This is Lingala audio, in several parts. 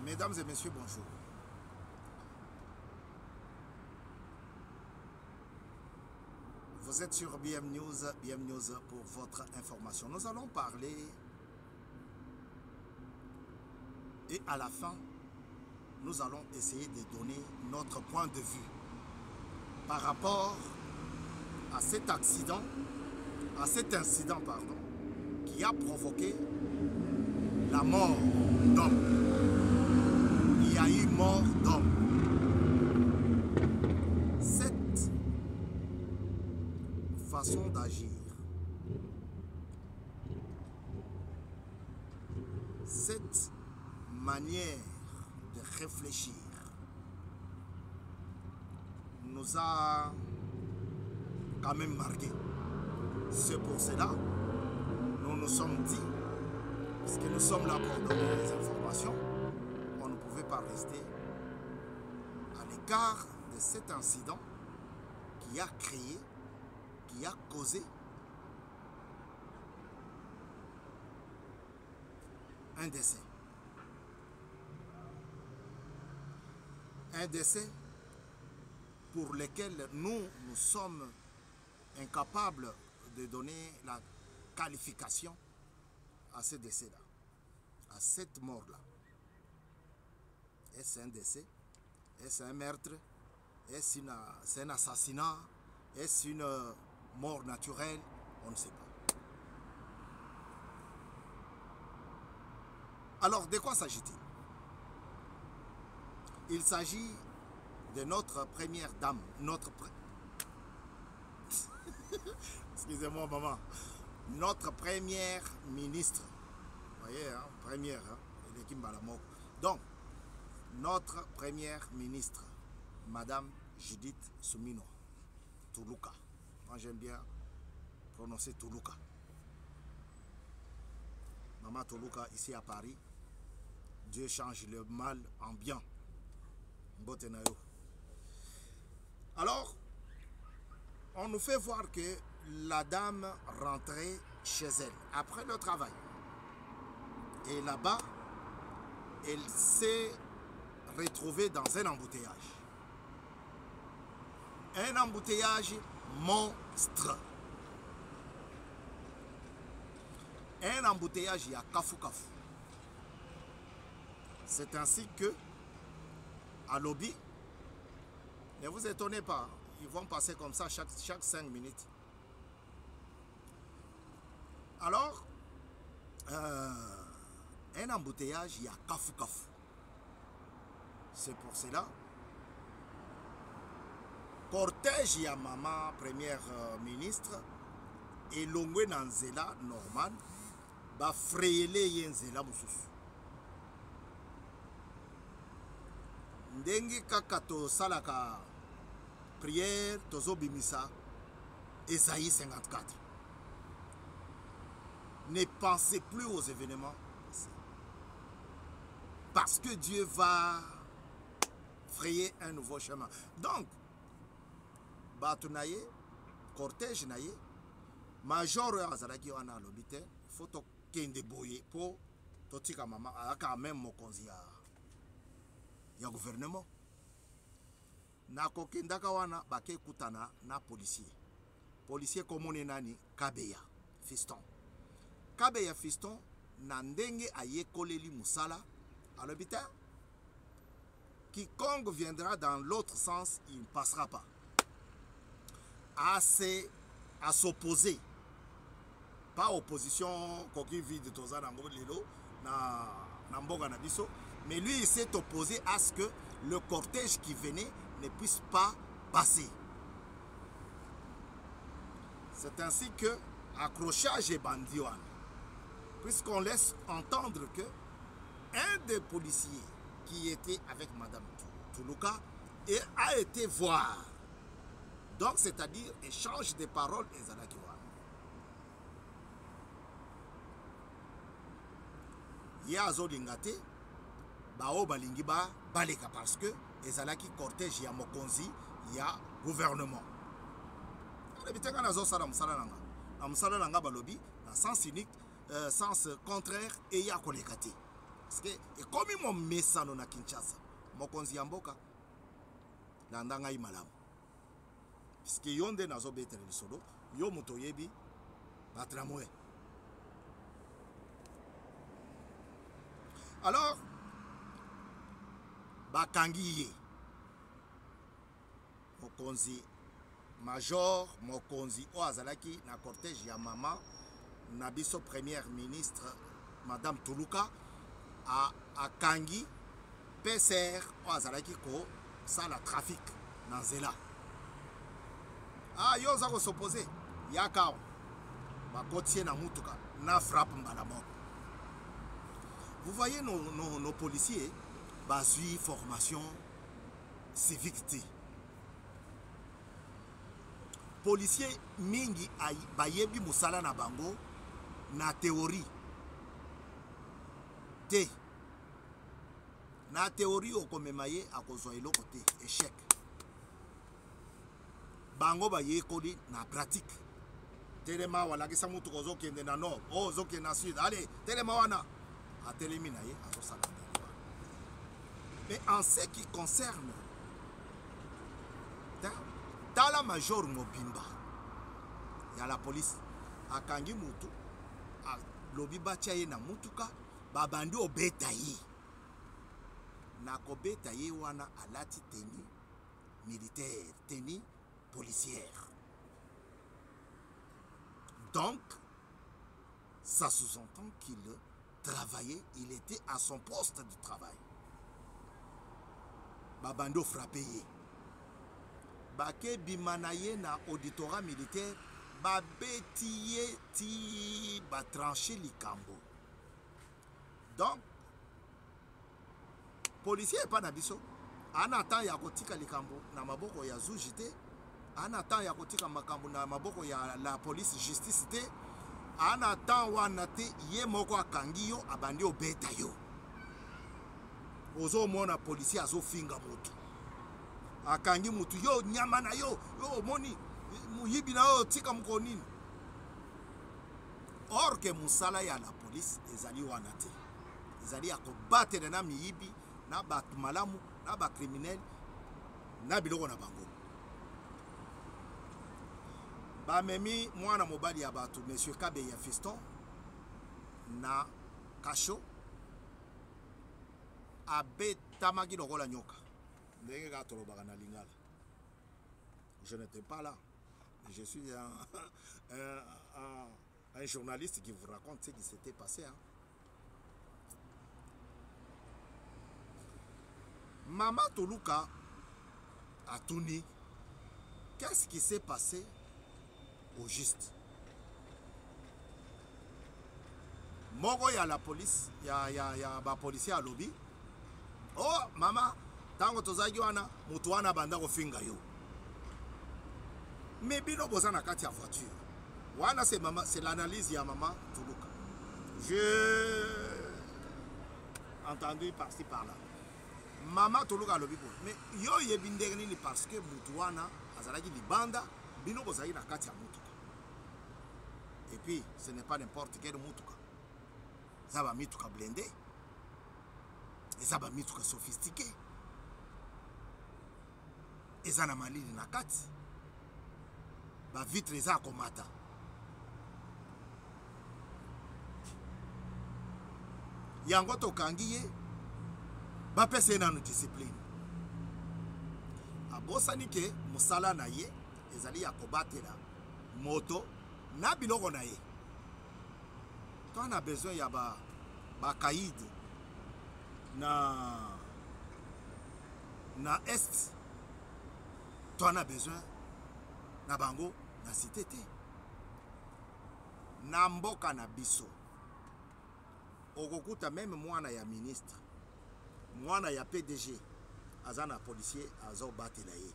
Mesdames et messieurs, bonjour. Vous êtes sur BM News pour votre information. Nous allons parler et à la fin, nous allons essayer de donner notre point de vue par rapport à cet incident qui a provoqué la mort d'hommes. Il y a eu mort d'hommes. Cette façon d'agir, cette manière de réfléchir nous a quand même marqué. C'est pour cela nous nous sommes dit, parce que nous sommes là pour donner les informations, on ne pouvait pas rester à l'écart de cet incident qui a créé, qui a causé un décès. Un décès pour lequel nous sommes incapables de donner la qualification à ce décès-là, à cette mort-là. Est-ce un décès? Est-ce un meurtre? Est-ce un assassinat? Est-ce une mort naturelle? On ne sait pas. Alors, de quoi s'agit-il? Il s'agit de notre première dame, excusez-moi maman, notre première ministre. Vous voyez, hein, première, hein, donc, notre première ministre, Madame Judith Soumino Tuluka. Moi j'aime bien prononcer Tuluka. Maman Tuluka ici à Paris. Dieu change le mal en bien. Alors, on nous fait voir que la dame rentrait chez elle après le travail. Et là-bas, elle s'est retrouvée dans un embouteillage. Un embouteillage monstre. Un embouteillage, il y a Kafu Kafu. C'est ainsi que, à Lobby, ne vous étonnez pas, ils vont passer comme ça chaque 5 minutes. Alors, un embouteillage, il y a Kafu Kafu. C'est pour cela. Cortège, il y a maman première ministre. Et l'ongwe nanzela normal. Ba freyele yenzela mususu. Ndengi kaka to salaka prière tozo bimisa. Esaïe 54. Ne pensez plus aux événements. Parce que Dieu va frayer un nouveau chemin. Donc, Batunaye, cortège naye, major azalaki wana lobite, photo kende boye po totika mama aka même mokonzi ya gouvernement. Na kokendaka wana bake kutana na policier. Policier komone nani Kabeya Fiston. Kabeya Fiston na ndenge ayekoleli musala à l'hôpital. Quiconque viendra dans l'autre sens, il ne passera pas. À s'opposer. Pas opposition, coquille vide, toza nango lelo, na mboga na biso. Mais lui, il s'est opposé à ce que le cortège qui venait ne puisse pas passer. C'est ainsi que, accrochage et bandioine, puisqu'on laisse entendre que un des policiers qui était avec Madame Tuluka a été voir. Donc, c'est-à-dire échange de paroles et Zalakiwa. Yazo lingate, bao balingiba baleka parce que ezalaki cortège ya mokonzi ya gouvernement. Lebitenga nazo sala musala nanga. Na musala nanga balobi na sens unique, sens contraire et ya kolekate. parce que ekomi mo mesano na Kinshasa mokonzi ya mboka landa ngai malamu parce que yo nde nazobetela lisolo yo moto yebi batramoe. Alors bakangi ye mokonzi major mokonzi o azalaki na cortège ya mama na biso première ministre madame Tuluka akangi PCR o azalaki ko sala trafic na nzela. Yo oza kosopose yaka bakotie na mutuka na frappe mbala moko. Vous voyez nos policiers bazui formation civique. Policier mingi bayebi musala na bango na théorie te. Na théorie okomemaye akozwa eloko te, échec. Bango baye koli na pratique. Telema wala kisa mutu kozo kende na nord, zo kende na sud. Allez, telema wana. Atelemi na ye azosala. Mais en ce qui concerne Tala Major Mobimba, il y a la police akangi mutu lobi batia ye na mutuka babandi obeta ye na kobeta ye wana alati tenue militaire, tenue policière. Donc ça sous-entend qu'il travaillait, il était à son poste de travail. Babando frappé ye bake bimanaye na auditorat militaire babetiye ti batranché likambo. Donc policier pas na biso ana temps ya kotika likambo na maboko ya zuji te, ana temps ya kotika makambo na maboko ya la police justice te, ana temps wana te ye moko akangi yo abandi obeta yo. Ozo mona policier azo finga moto akangi mutu yo nyama na yo moni muyibi na yo tika mkonini. Or que musala ya la police ezali wana te, ezali ya kobatela na miyibi na batu malamu na ba criminel na biloko na bango. Ba memi mwana mobali ya batu monsieur Kabe ya Fiston na kasho abetamaki lokola nyoka. Je n'étais pas là. Je suis un journaliste qui vous raconte ce qui s'était passé. Maman Toluka a tourné. Qu'est-ce qui s'est passé au juste? Moko ya la police, ya ba policier à lobby. Oh maman, tango tozaki wana mutu wana banda kofinga yo. Mais bino boza na kati ya voiture. Wana c'est maman, c'est l'analyse ya maman Tuluka. J'ai entendu par-ci par-là. Maman Tuluka lobi ko. Mais yo yebindenge nini parce que mutu wana azalaki libanda bino bozaki na kati ya mutuka. Et puis ce n'est pas n'importe quel mutuka. Ça va mituka blindé. Et ça va mituka sophistiqué. Eza na malili na kati ba vitre eza komata. Yango tokangi ye ba pese na discipline. Abosani ke musala na ye ezali ya kobatela moto na biloko na ye. To on a besoin ya ba kaïd na est. To on a besoin na bango na cité te. Na mboka na biso okokuta même mwana ya ministre, mwana ya PDG azana policier azo batela ye,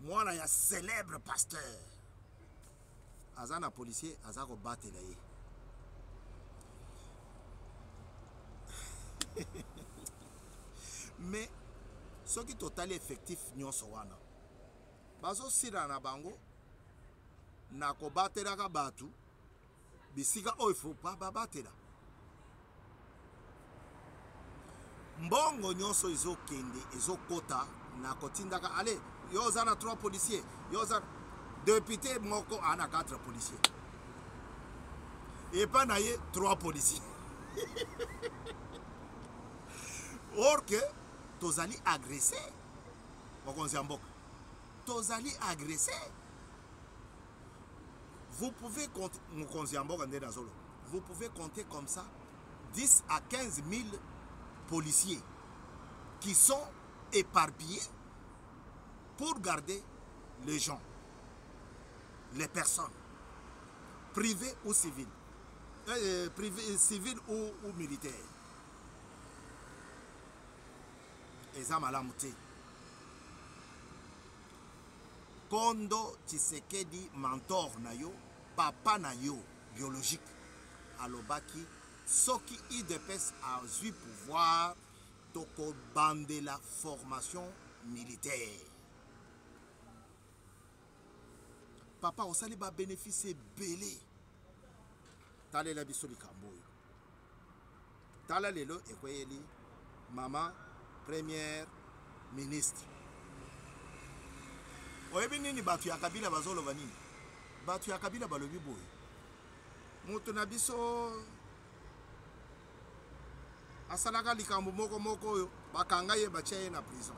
mwana ya célèbre pasteur azana policier azako batela ye. Mais ce qui total effectif nyonso wana bazo sila na bango na ko batela ka batu bisika o il faut pas babatela mbongo nyonso ezokende ezokota na kotindaka ale yo oza na 3 policiers yo oza député moko ana 4 policiers epa na ye 3 policiers or que tozali agressé mokonzi ya mboka tozali agressé. Vous pouvez compter mokonzi ya mboka nde nazolo vous pouvez compter comme ça 10 à 15 000 policiers qui sont éparpillés pour garder les gens, les personnes, privées ou civiles, civiles ou militaires. Eza malamu te. Kondo Tshisekedi mentor na yo, papa na yo biologique, alobaki soki IDPS a eu pouvoir toko bande la formation militaire. Papa osali ba bénéfice belé. Tale la biso likambo. Tala lelo ekweli mama première ministre. Oyebi nini batu ya Kabila bazoloba nini? Batu ya Kabila balobi boye. Mutu na biso asalaka likambo moko oyo bakanga ye batia ye na prison.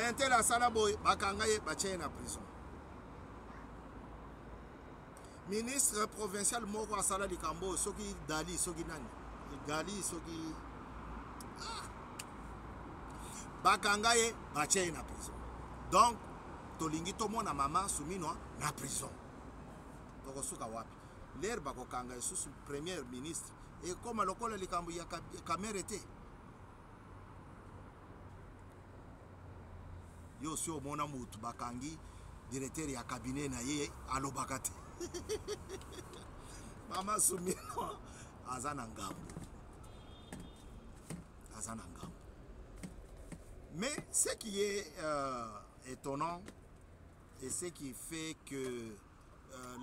Intel asala boye bakanga ye batia ye na prison. Ministre provincial moko asala likambo soki Dali soki nani? Dali soki bakanga ye batia ye na prison. Donc tolingi tomona mama Suminwa na prison. Toko suka wapi? L'air bakokanga ye susu premier ministre. Et comme lokola likambo ya kamera te yo si omona mutu bakangi directeur ya cabinet na ye alobaka te mama Suminwa aza na ngambo mais ce qui est étonnant et ce qui fait que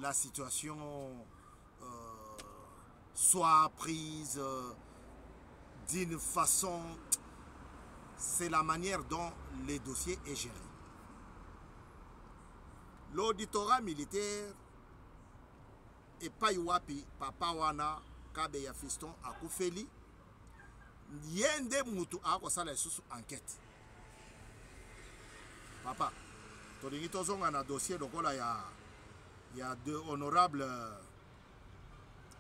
la situation soit prise d'une façon, c'est la manière dont le dossier est géré. L'auditorat militaire et Paiwapi, Papa Wana, Kabeya Fiston, Akufeli, Yende Moutou, Akosala sous enquête. Papa, Tolingi Tozong a un dossier, donc là, il y a deux honorables.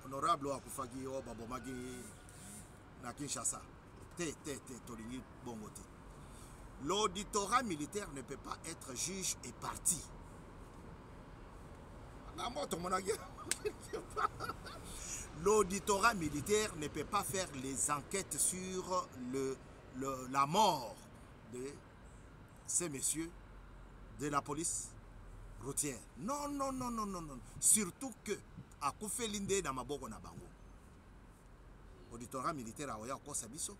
Honorable Akufagi o babomagi na Kinshasa. Tolingi bongote. L'auditorat militaire ne peut pas être juge et partie. L'auditorat militaire ne peut pas faire les enquêtes sur la mort de ces messieurs de la police routière. Non. Surtout que Akufelinde na maboko na bango. Auditorat militaire a oya kosa biso.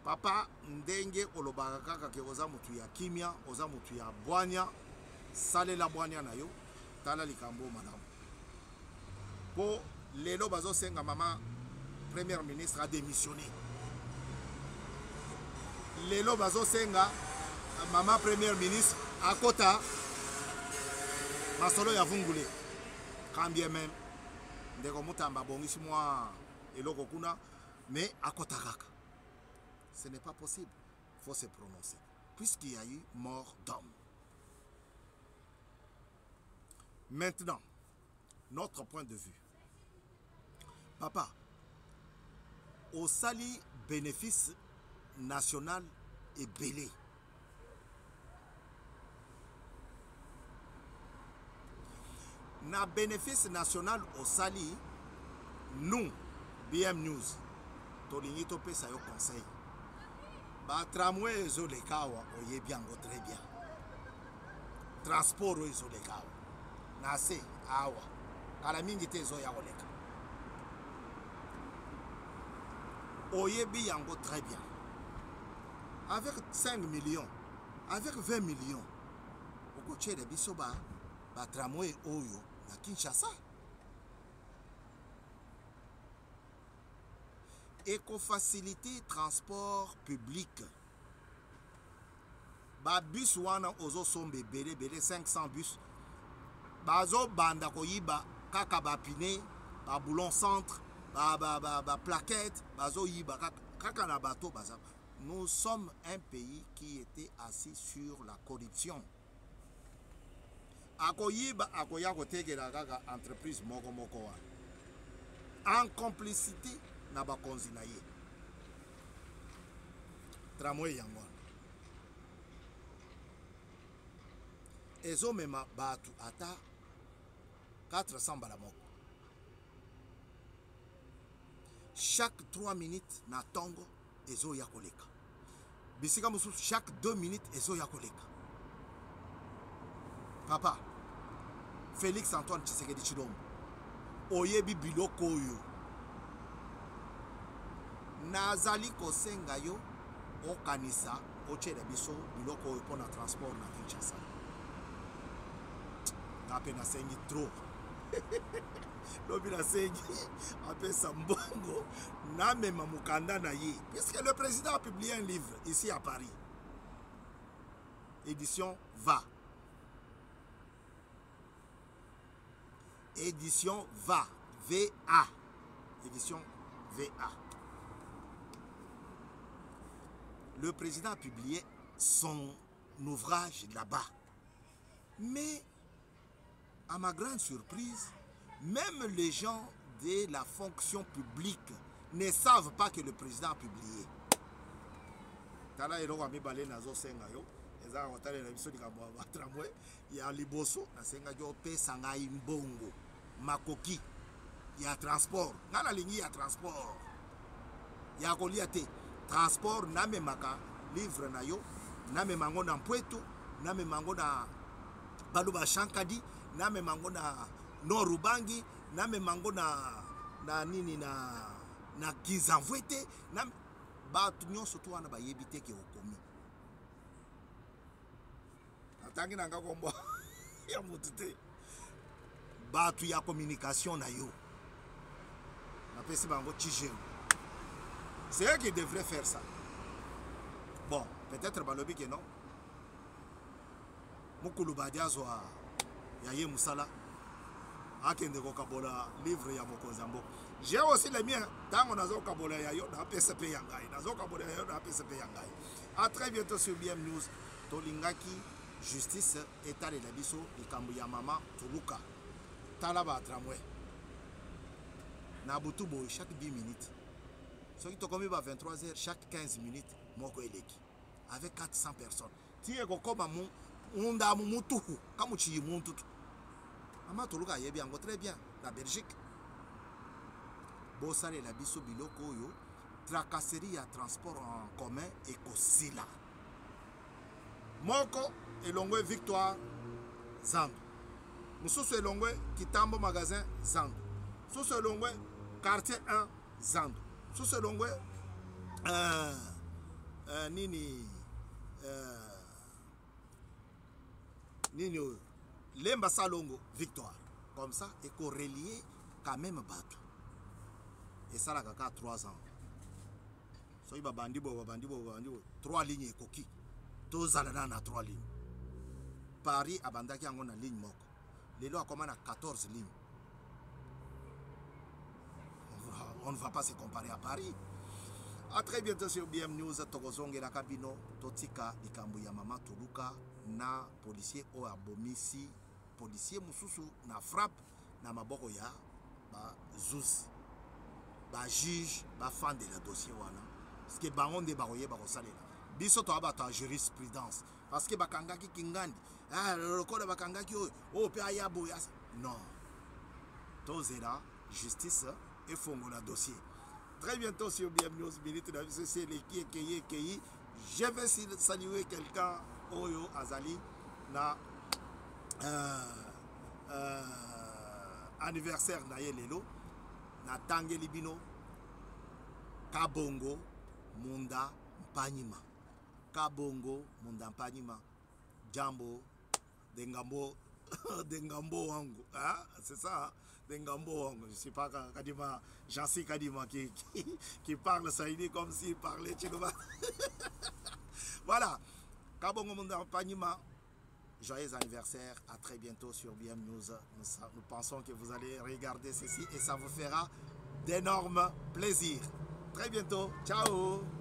Papa ndenge olobaka kaka ke oza mutu ya kimia, oza mutu ya bwanya, sale la bwanya na yo, tala likambo madame. Po lelo bazo senga mama première ministre a démissionné. Lelo bazo senga mama première ministre à Kota masolo ya vungule quand bien même ndeko mutamba bongisi moi eloko kuna mais à Kota kaka ce n'est pas possible, il faut se prononcer puisqu'il y a eu mort d'homme. Maintenant notre point de vue, papa au sali bénéfice national et belé. Na bénéfice national au sali, nous, BM News, tolingi topé sa yo conseil. Ba tramway ezo lekawa oye biango très bien. Transport ezo lekawa. Nase awa. Kala mingi te ezo ya oleka. Oye biango très bien. Avec 5 millions, avec 20 millions, au coach de Bisoba, ba tramway oyo na Kinshasa. Éco-facilité transport public. Ba bus wana ozo sombe bele 500 bus. Bazo banda koyiba kaka ba pine, ba boulon centre, ba plaquette, bazo yiba kaka na bateau baza. Nous sommes un pays qui était assis sur la corruption. Akoyiba akoya kotegela kaka entreprise moko wa. En complicité na bakonzi na ye. Tramway yango. Ezo mema batu ata 400 balamoko. Chaque 3 minutes na tongo ezo ya koleka. Bisika musu chaque 2 minutes ezo ya koleka. Papa Félix Antoine Tshisekedi Tshilombo oyebi biloko oyo nazali kosenga yo okanisa ochela biso biloko oyo pona transport na Kinshasa. Nape na sengi trop. Lobi na sengi apesa mbongo na mema mukanda na ye. Puisque le président a publié un livre ici à Paris. Édition VA. Édition VA. VA. Édition VA. Le président a publié son ouvrage là-bas. Mais, à ma grande surprise, même les gens de la fonction publique ne savent pas que le président a publié. Tala ero wa mibale nazo senga yo. Eza hotale na biso likambo ba tramway ya liboso na senga yo pesa ngai mbongo makoki ya transport. Ngana lingi ya transport. Ya kolia te transport na memaka livre na yo na memango na Mpweto na memango na Baluba Shankadi na memango na Norubangi na memango na nini na Kizamvwete na batu nyonso to wana bayebi te ke okomi. Atangi na nga kombo ya mutu te. Batu ya communication na yo. Na pesi bango Tchigero. C'est eux qui devraient faire ça. Bon, peut-être balobi que non. Mukulu badiazo ya ye musala. Akende ko kabola livre ya mokonzambo. J'ai aussi les miens. Tango nazo kabola ya yo na PSP yangai. Nazo kabola ya yo na PSP yangai. À très bientôt sur BM News. Tolingaki justice état de la biso likambo ya mama Toluka. Talaba tramway. Na butu boy chaque 10 minutes. Ceux qui sont commis à 23h, chaque 15 minutes, moko eleki. Avec 400 personnes. Si vous avez un moutou, comme tu es moutou. Maman Toluka est bien, très bien. La Belgique. Bossale la biso biloko yo. Tracasserie à transport en commun et Kosila. Moko elongwe Victoire Zandu. Mususu elongwe Kitambo magasin Zandu. Mususu elongwe quartier 1 Zandu. Sous ce long nini Lemba Salongo Victoire comme ça et qu'on relie quand même bateau et ça là kaka 3 ans so iba bandibo 3 lignes et coquille tous allana na 3 lignes Paris abandaki yango na ligne moko lelo akoma na 14 lignes. On ne va pas se comparer à Paris. A très bientôt sur BM News. Tokozonge la kabino totika likambo ya mama Toluka na policier o abomisi policier mususu na frappe na maboko ya ba zuzi ba juge ba fan de la dossier wana parce que bango nde bakoye bakosalela biso to abata jurisprudence parce que bakangaki kingandi lokola bakangaki o pe ayabo non tozela justice et fongola dossier. Très bientôt sur BM News, minute de c'est qui. Je vais saluer quelqu'un, Oyo Azali, na anniversaire na Lelo, na Tange Libino, Kabongo, Munda Mpanyima. Kabongo, Munda Mpanyima, Jambo, Dengambo, Dengambo Wango. Hein? C'est ça, hein? Dengambo Wango. Je ne sais pas Kadima, Jansi Kadima qui parle Saïdi comme s'il parlait Tchinoba. Voilà. Kabongo Munda Panima. Joyeux anniversaire. À très bientôt sur BM News. Nous pensons que vous allez regarder ceci et ça vous fera d'énormes plaisirs. Très bientôt. Ciao.